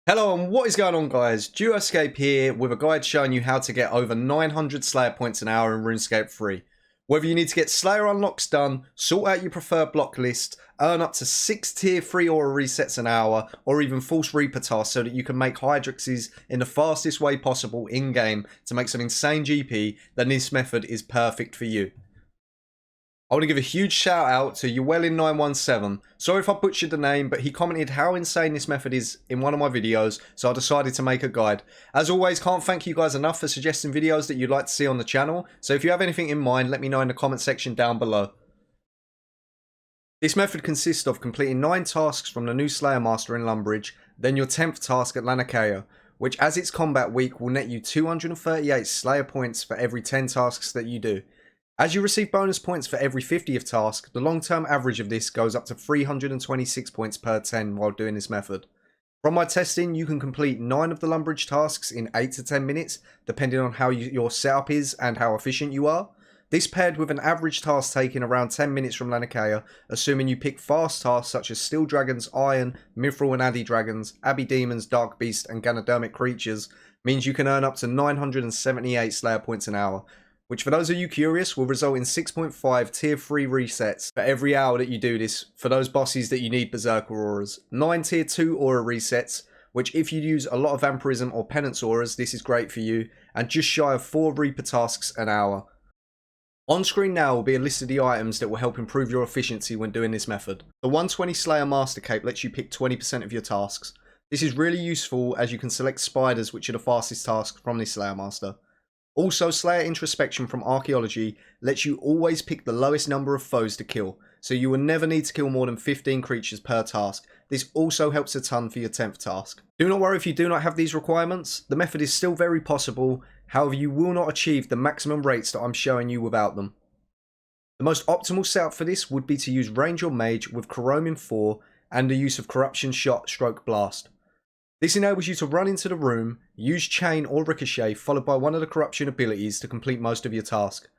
Hello and what is going on, guys? Runescape here with a guide showing you how to get over 900 Slayer points an hour in Runescape 3. Whether you need to get Slayer unlocks done, sort out your preferred block list, earn up to 6 tier 3 aura resets an hour, or even force Reaper tasks so that you can make Hydrixes in the fastest way possible in-game to make some insane GP, then this method is perfect for you. I want to give a huge shout out to Llewellyn917. Sorry if I butchered the name, but he commented how insane this method is in one of my videos, so I decided to make a guide. As always, can't thank you guys enough for suggesting videos that you'd like to see on the channel, so if you have anything in mind, let me know in the comment section down below. This method consists of completing 9 tasks from the new Slayer Master in Lumbridge, then your 10th task at Lanakea, which as its combat week will net you 238 Slayer points for every 10 tasks that you do. As you receive bonus points for every 50th task, the long-term average of this goes up to 326 points per 10 while doing this method. From my testing, you can complete 9 of the Lumbridge tasks in 8 to 10 minutes, depending on how your setup is and how efficient you are. This paired with an average task taking around 10 minutes from Lanakea, assuming you pick fast tasks such as Steel Dragons, Iron, Mithril and Addy Dragons, Abbey Demons, Dark Beast and Ganodermic Creatures, means you can earn up to 978 Slayer points an hour, which for those of you curious will result in 6.5 tier 3 resets for every hour that you do this for those bosses that you need Berserker auras. 9 tier 2 aura resets, which if you use a lot of Vampirism or Penance auras, this is great for you, and just shy of 4 Reaper tasks an hour. On screen now will be a list of the items that will help improve your efficiency when doing this method. The 120 Slayer Master Cape lets you pick 20% of your tasks. This is really useful as you can select spiders, which are the fastest task from this Slayer Master. Also, Slayer Introspection from Archaeology lets you always pick the lowest number of foes to kill, so you will never need to kill more than 15 creatures per task. This also helps a ton for your 10th task. Do not worry if you do not have these requirements, the method is still very possible, however you will not achieve the maximum rates that I'm showing you without them. The most optimal setup for this would be to use Range or Mage with Chrome in 4 and the use of Corruption Shot / Blast. This enables you to run into the room, use Chain or Ricochet followed by one of the corruption abilities to complete most of your task.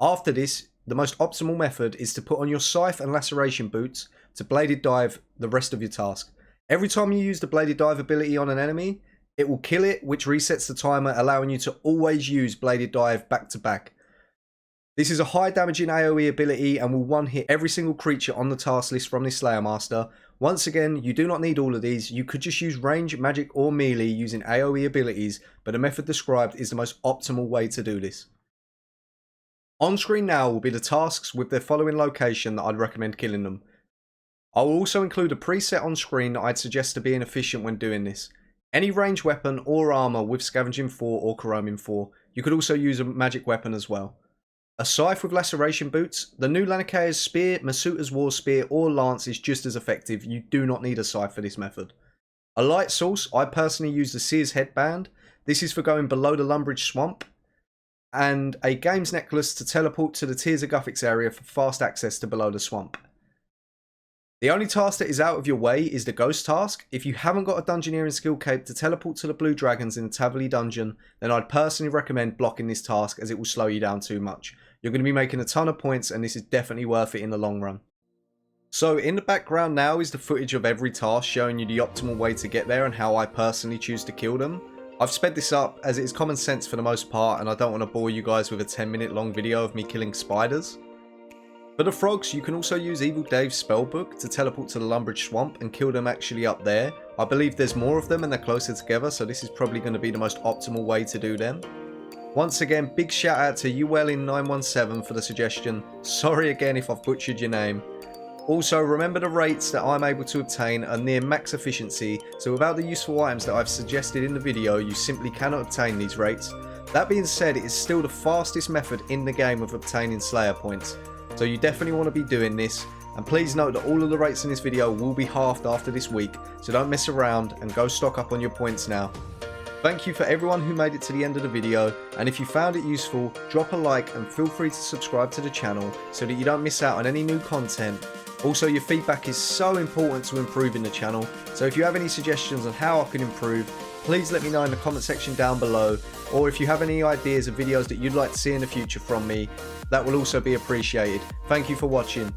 After this, the most optimal method is to put on your Scythe and Laceration boots to Bladed Dive the rest of your task. Every time you use the Bladed Dive ability on an enemy, it will kill it, which resets the timer, allowing you to always use Bladed Dive back to back. This is a high damaging AoE ability and will one hit every single creature on the task list from this Slayer Master. Once again, you do not need all of these, you could just use range, magic or melee using AoE abilities, but the method described is the most optimal way to do this. On screen now will be the tasks with their following location that I'd recommend killing them. I will also include a preset on screen that I'd suggest to being efficient when doing this. Any ranged weapon or armour with Scavenging 4 or Chroming 4, you could also use a magic weapon as well. A Scythe with Laceration boots, the new Lanakea's Spear, Masuta's War Spear or Lance is just as effective, you do not need a Scythe for this method. A light source, I personally use the Seer's Headband, this is for going below the Lumbridge Swamp, and a Games Necklace to teleport to the Tears of Guthix area for fast access to below the swamp. The only task that is out of your way is the Ghost task. If you haven't got a Dungeoneering skill cape to teleport to the Blue Dragons in the Tavily Dungeon, then I'd personally recommend blocking this task as it will slow you down too much. You're going to be making a ton of points and this is definitely worth it in the long run. So in the background now is the footage of every task showing you the optimal way to get there and how I personally choose to kill them. I've sped this up as it is common sense for the most part and I don't want to bore you guys with a 10-minute long video of me killing spiders. For the frogs, you can also use Evil Dave's spellbook to teleport to the Lumbridge Swamp and kill them actually up there. I believe there's more of them and they're closer together, so this is probably going to be the most optimal way to do them. Once again, big shout out to Llewellyn917 for the suggestion. Sorry again if I've butchered your name. Also, remember the rates that I'm able to obtain are near max efficiency, so without the useful items that I've suggested in the video, you simply cannot obtain these rates. That being said, it is still the fastest method in the game of obtaining Slayer points. So you definitely want to be doing this, and please note that all of the rates in this video will be halved after this week, so don't mess around and go stock up on your points now. Thank you for everyone who made it to the end of the video, and if you found it useful, drop a like and feel free to subscribe to the channel so that you don't miss out on any new content. Also, your feedback is so important to improving the channel, so if you have any suggestions on how I can improve, please let me know in the comment section down below, or if you have any ideas of videos that you'd like to see in the future from me, that will also be appreciated. Thank you for watching.